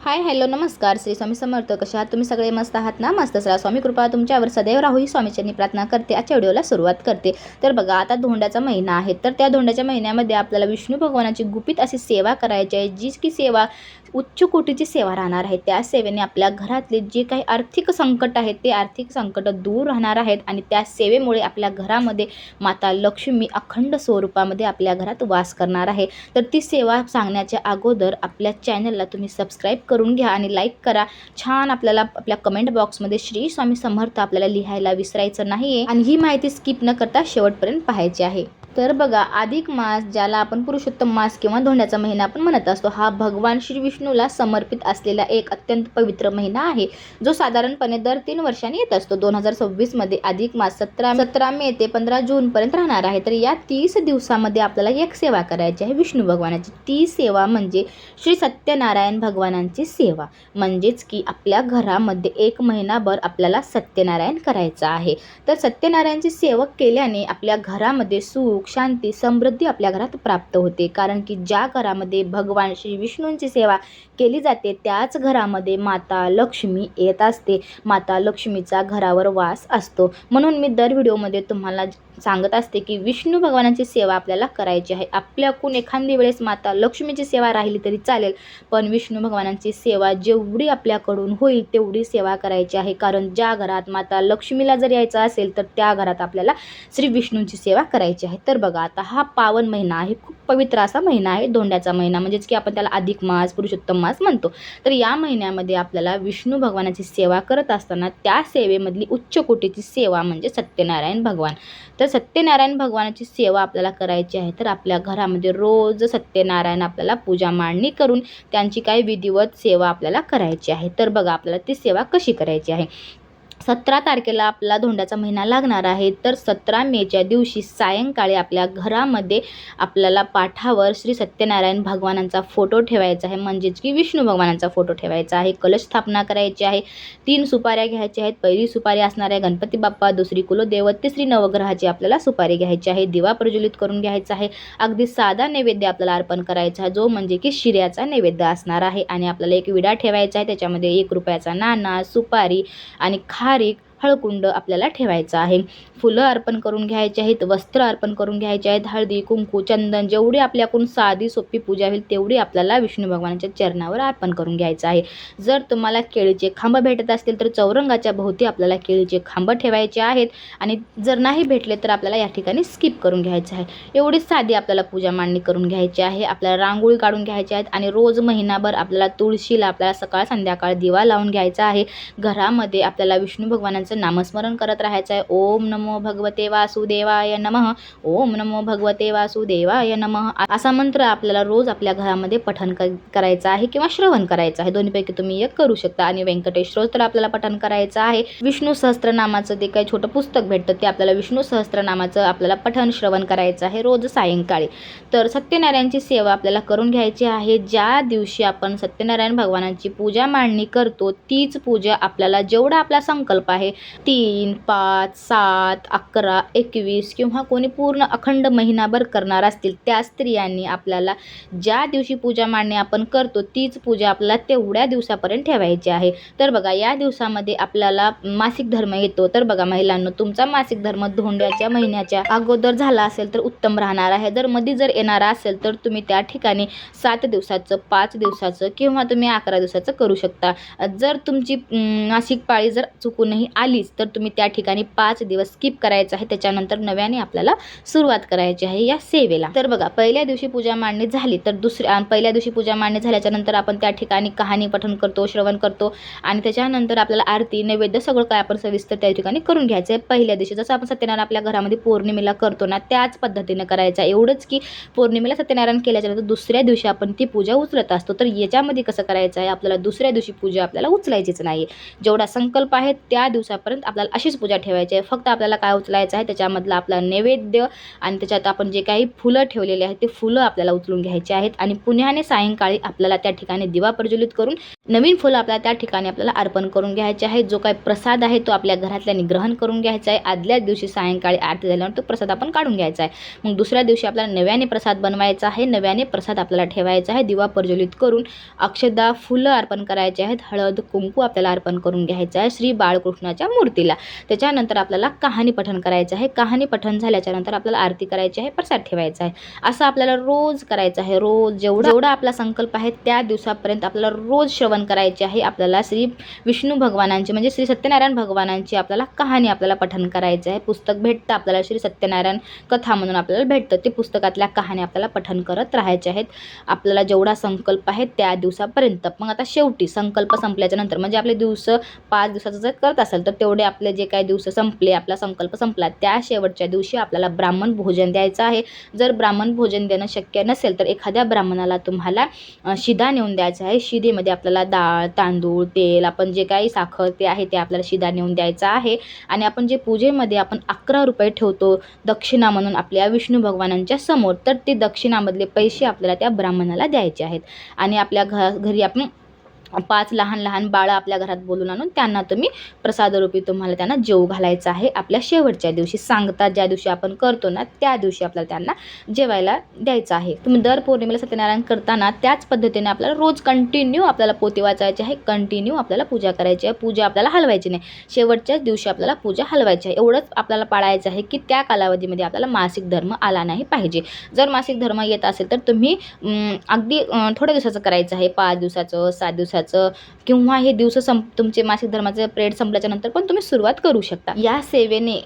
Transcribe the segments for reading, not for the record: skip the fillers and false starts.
Hi hello नमस्कार श्री स्वामी समर्थ. कशा आहात तुम्ही सगळे? मस्त आहात ना? मस्तच राहा. स्वामी कृपा तुमच्यावर सदैव राहू ही स्वामीचरणी प्रार्थना करते. आजच्या व्हिडिओला सुरुवात करते. तर बघा, आता धोंड्याचा महिना आहे, तर त्या धोंड्याच्या महिन्यामध्ये आपल्याला विष्णू भगवानाची गुपित अशी सेवा करायची आहे, जी की सेवा उच्च कोटीची सेवा राहणार आहे. त्या सेवेने आपल्या घरातले जे काही आर्थिक संकट आहेत ते आर्थिक संकट दूर राहणार आहेत आणि त्या सेवेमुळे आपल्या घरामध्ये माता लक्ष्मी अखंड स्वरूपामध्ये आपल्या घरात वास करणार आहे. तर ती सेवा सांगण्याच्या अगोदर आपल्या चॅनलला तुम्ही सबस्क्राईब करून घ्या आणि लाईक करा. छान आपल्याला आपल्या कमेंट बॉक्समध्ये श्री स्वामी समर्थ आपल्याला लिहायला विसरायचं नाहीये आणि ही माहिती स्किप न करता शेवटपर्यंत पाहायची आहे. तर बघा, अधिक मास, ज्याला आपण पुरुषोत्तम मास किंवा धोंड्याचा महिना आपण म्हणत असतो, हा भगवान श्री विष्णूला समर्पित असलेला एक अत्यंत पवित्र महिना आहे, जो साधारणपणे दर 3 वर्षांनी येत असतो. 2026 मध्ये अधिक मास 17 मे ते 15 जून पर्यंत राहणार आहे. तर या 30 दिवसामध्ये आपल्याला एक सेवा करायची आहे विष्णू भगवानाची. ती सेवा म्हणजे श्री सत्यनारायण भगवानांची सेवा. म्हणजेच की आपल्या घरामध्ये 1 महिनाभर आपल्याला सत्यनारायण करायचं आहे. तर सत्यनारायणची सेवा केल्याने आपल्या घरामध्ये सुख, शांती, समृद्धी आपल्या घरात प्राप्त होते. कारण की ज्या घरामध्ये भगवान श्री विष्णूंची सेवा केली जाते त्याच घरामध्ये माता लक्ष्मी येत असते. माता लक्ष्मीचा घरावर वास असतो. म्हणून मी दर व्हिडिओमध्ये तुम्हाला सांगत असते की विष्णू भगवानांची सेवा आपल्याला करायची आहे. आपल्याकडून एखादी वेळेस माता लक्ष्मीची सेवा राहिली तरी चालेल, पण विष्णू भगवानांची सेवा जेवढी आपल्याकडून होईल तेवढी सेवा करायची आहे. कारण ज्या घरात माता लक्ष्मीला जर यायचं असेल तर त्या घरात आपल्याला श्री विष्णूंची सेवा करायची आहे. तर बघा, आता हा पावन महिना आहे, खूप पवित्र असा महिना आहे, धोंड्याचा महिना, म्हणजेच की आपण त्याला अधिक मास, पुरुषोत्तम मास म्हणतो. तर या महिन्यामध्ये आपल्याला विष्णू भगवानाची सेवा करत असताना त्या सेवेमधली उच्च कोटीची सेवा म्हणजे सत्यनारायण भगवान. तर सत्यनारायण भगवानाची सेवा आपल्याला करायची आहे. तर आपल्या घरामध्ये रोज सत्यनारायण आपल्याला पूजा मांडणी करून त्यांची काही विधिवत सेवा आपल्याला करायची आहे. तर बघा, आपल्याला ती सेवा कशी करायची आहे. 17 तारखेला आपला धोंड्याचा महिना लागणार आहे. तर 17 मेच्या दिवशी सायंकाळी आपल्या घरामध्ये आपल्याला पाठावर श्री सत्यनारायण भगवानांचा फोटो ठेवायचा आहे, म्हणजेच की विष्णू भगवानांचा फोटो ठेवायचा आहे. कलश स्थापना करायची आहे. 3 सुपाऱ्या घ्यायच्या आहेत. पहिली सुपारी असणार आहे गणपती बाप्पा, दुसरी कुलदैवत, तिसरी नवग्रहाची आपल्याला सुपारी घ्यायची आहे. दिवा प्रज्वलित करून घ्यायचा आहे. अगदी साधा नैवेद्य आपल्याला अर्पण करायचा आहे, जो म्हणजे की शिऱ्याचा नैवेद्य असणार आहे. आणि आपल्याला एक विडा ठेवायचा आहे, त्याच्यामध्ये 1 रुपयाचा नाणा, सुपारी आणि खारीक, हळकुंड आपल्याला ठेवायचं आहे. फुलं अर्पण करून घ्यायचे आहेत. वस्त्र अर्पण करून घ्यायचे आहेत. हळदी, कुंकू, चंदन, जेवढी आपल्याकडून साधी सोपी पूजा होईल तेवढी आपल्याला विष्णू भगवानाच्या चरणावर अर्पण करून घ्यायचं आहे. जर तुम्हाला केळीचे खांब भेटत असतील तर चौरंगाच्या भोवती आपल्याला केळीचे खांब ठेवायचे आहेत. आणि जर नाही भेटले तर आपल्याला या ठिकाणी स्किप करून घ्यायचं आहे. एवढी साधी आपल्याला पूजा मांडणी करून घ्यायची आहे. आपल्याला रांगोळी काढून घ्यायची आहेत. आणि रोज महिनाभर आपल्याला तुळशीला आपल्याला सकाळ संध्याकाळ दिवा लावून घ्यायचा आहे. घरामध्ये आपल्याला विष्णू भगवानांचं नामस्मरण करत राहायचं आहे. ओम नमो भगवते वासुदेवाय नमः, ओम नमो भगवते वासुदेवाय नमः, असा मंत्र आपल्याला रोज आपल्या घरामध्ये पठण करायचं आहे किंवा श्रवण करायचं आहे. दोन्हीपैकी तुम्ही एक करू शकता. आणि व्यंकटेश स्तोत्र आपल्याला पठण करायचं आहे. विष्णू सहस्त्रनामाचं ते काही छोटं पुस्तक भेटतं ते आपल्याला विष्णू सहस्त्रनामाचं आपल्याला पठण श्रवण करायचं आहे रोज सायंकाळी. तर सत्यनारायणची सेवा आपल्याला करून घ्यायची आहे. ज्या दिवशी आपण सत्यनारायण भगवानांची पूजा मांडणी करतो तीच पूजा आपल्याला जेवढा आपला संकल्प आहे 3, 5, 7, 11, 21 किंवा कोणी पूर्ण अखंड महिनाभर करणार असतील त्या स्त्रियांनी आपल्याला ज्या दिवशी पूजा मांडणी आपण करतो तीच पूजा आपल्याला तेवढ्या दिवसापर्यंत ठेवायची आहे. तर बघा, या दिवसामध्ये आपल्याला मासिक धर्म येतो. तर बघा महिलांनो, तुमचा मासिक धर्म धोंड्याच्या महिन्याच्या अगोदर झाला असेल तर उत्तम राहणार आहे. जर मध्ये जर येणारा असेल तर तुम्ही त्या ठिकाणी 7 दिवसाचं, 5 दिवसाचं किंवा तुम्ही 11 दिवसाचं करू शकता. जर तुमची मासिक पाळी जर चुकूनही आलीच तर तुम्ही त्या ठिकाणी 5 दिवस स्किप करायचं आहे. त्याच्यानंतर नव्याने आपल्याला सुरुवात करायची आहे या सेवेला. तर बघा, पहिल्या दिवशी पूजा मांडणी झाली तर पहिल्या दिवशी पूजा मांडणी झाल्याच्या नंतर आपण त्या ठिकाणी कहाणी पठण करतो, श्रवण करतो आणि त्याच्यानंतर आपल्याला आरती, नैवेद्य सगळं काय आपण सविस्तर त्या ठिकाणी करून घ्यायचं आहे. पहिल्या दिवशी जसं आपण सत्यनारायण आपल्या घरामध्ये पौर्णिमेला करतो ना त्याच पद्धतीने करायचं आहे. एवढंच की पौर्णिमेला सत्यनारायण केल्याच्या नंतर दुसऱ्या दिवशी आपण ती पूजा उचलत असतो. तर याच्यामध्ये कसं करायचं आहे, आपल्याला दुसऱ्या दिवशी पूजा आपल्याला उचलायचीच नाही. जेवढा संकल्प आहे त्या दिवसात दिवसापर्यंत आपल्याला अशीच पूजा ठेवायची आहे. फक्त आपल्याला काय उचलायचं आहे, त्याच्यामधलं आपला नैवेद्य आणि त्याच्यात आपण जे काही फुलं ठेवलेले आहेत ते फुलं आपल्याला उचलून घ्यायचे आहेत आणि पुण्याने सायंकाळी आपल्याला त्या ठिकाणी दिवा प्रज्वलित करून नवीन फुलं आपल्याला त्या ठिकाणी आपल्याला अर्पण करून घ्यायचे आहे. जो काही प्रसाद आहे तो आपल्या घरातल्यानी ग्रहण करून घ्यायचा आहे. आदल्या दिवशी सायंकाळी आरती झाल्यावर तो प्रसाद आपण काढून घ्यायचा आहे. मग दुसऱ्या दिवशी आपल्याला नव्याने प्रसाद बनवायचा आहे. नव्याने प्रसाद आपल्याला ठेवायचा आहे. दिवा प्रज्वलित करून अक्षदा फुलं अर्पण करायचे आहेत. हळद कुंकू आपल्याला अर्पण करून घ्यायचं आहे श्री बाळकृष्णाच्या मूर्तीला. त्याच्यानंतर आपल्याला कहाणी पठण करायचं आहे. कहाणी पठण झाल्याच्या नंतर आपल्याला आरती करायची आहे, प्रसाद ठेवायचा आहे. असं आपल्याला रोज करायचं आहे. रोज जेवढा आपला संकल्प आहे त्या दिवसापर्यंत आपल्याला रोज श्रवण करायचे आहे. आपल्याला श्री विष्णू भगवानांची म्हणजे श्री सत्यनारायण भगवानांची आपल्याला कहाणी आपल्याला पठण करायचं आहे. पुस्तक भेटतं आपल्याला श्री सत्यनारायण कथा म्हणून आपल्याला भेटतं. ते पुस्तकातल्या कहाण्या आपल्याला पठण करत राहायच्या आहेत आपल्याला जेवढा संकल्प आहे त्या दिवसापर्यंत. मग आता शेवटी संकल्प संपल्याच्या नंतर म्हणजे आपले दिवस 5 दिवसाचं जर करत असेल तर तेवढे आपले जे काही दिवस संपले, आपला संकल्प संपला, त्या शेवटच्या दिवशी आपल्याला ब्राह्मण भोजन द्यायचं आहे. जर ब्राह्मण भोजन देणं शक्य नसेल तर एखाद्या ब्राह्मणाला तुम्हाला शिदा नेऊन द्यायचा आहे. शिदेमध्ये आपल्याला डाळ, तांदूळ, तेल, आपण जे काही साखर ते आहे ते आपल्याला शिदा नेऊन द्यायचा आहे. आणि आपण जे पूजेमध्ये आपण 11 रुपये ठेवतो दक्षिणा म्हणून आपल्या विष्णू भगवानांच्या समोर, तर ते दक्षिणामधले पैसे आपल्याला त्या ब्राह्मणाला द्यायचे आहेत. आणि आपल्या घरी आपण 5 लहान लहान बाळं आपल्या घरात बोलून आणून त्यांना तुम्ही प्रसादरूपी तुम्हाला त्यांना जेवू घालायचं आहे. आपल्या शेवटच्या दिवशी सांगता ज्या दिवशी आपण करतो ना त्या दिवशी आपल्याला त्यांना जेवायला द्यायचं आहे. तुम्ही दर पौर्णिमेला सत्यनारायण करताना त्याच पद्धतीने आपल्याला रोज कंटिन्यू आपल्याला पोथी वाचायची आहे. कंटिन्यू आपल्याला पूजा करायची आहे. पूजा आपल्याला हलवायची नाही. शेवटच्याच दिवशी आपल्याला पूजा हलवायची आहे. एवढंच आपल्याला पाळायचं आहे की त्या कालावधीमध्ये आपल्याला मासिक धर्म आला नाही पाहिजे. जर मासिक धर्म येत असेल तर तुम्ही अगदी थोड्या दिवसाचं करायचं आहे. 5 दिवसाचं, 7 दिवसाचं किंवा हे दिवस तुमचे मासिक धर्माचे पिरियड संपल्याच्या नंतर पण तुम्ही सुरुवात करू शकता. या सेवेने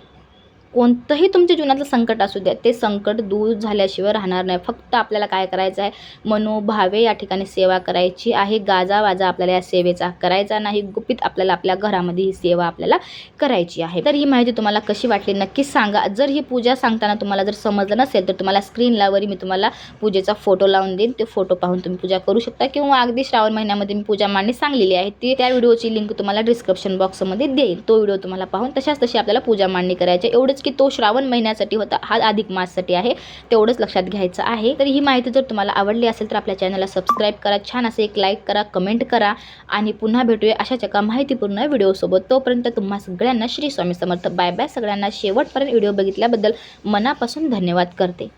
कोणतंही तुमच्या जीवनातलं संकट असू द्या ते संकट दूर झाल्याशिवाय राहणार नाही. फक्त आपल्याला काय करायचं आहे, मनोभावे या ठिकाणी सेवा करायची आहे. गाजावाजा आपल्याला या सेवेचा करायचा नाही. गुपित आपल्याला आपल्या घरामध्ये ही सेवा आपल्याला करायची आहे. तर ही माहिती तुम्हाला कशी वाटली नक्कीच सांगा. जर ही पूजा सांगताना तुम्हाला जर समजलं नसेल तर तुम्हाला स्क्रीनला वरी मी तुम्हाला पूजेचा फोटो लावून देईन. ते फोटो पाहून तुम्ही पूजा करू शकता. किंवा अगदी श्रावण महिन्यामध्ये मी पूजा मांडणी सांगलेली आहे ती त्या व्हिडिओची लिंक तुम्हाला डिस्क्रिप्शन बॉक्समध्ये देईल. तो व्हिडिओ तुम्हाला पाहून तशी आपल्याला पूजा मांडणी करायची. एवढंच की तो श्रावण महिन्यासाठी होता, हा अधिक माससाठी आहे, तेवढंच लक्षात घ्यायचं आहे. तर ही माहिती जर तुम्हाला आवडली असेल तर आपल्या चॅनलला सबस्क्राईब करा, छान असे एक लाईक करा, कमेंट करा आणि पुन्हा भेटूया अशाच एका माहितीपूर्ण व्हिडिओसोबत. तोपर्यंत तुम्हा सगळ्यांना श्री स्वामी समर्थ. Bye bye. सगळ्यांना शेवटपर्यंत व्हिडिओ बघितल्याबद्दल मनापासून धन्यवाद करते.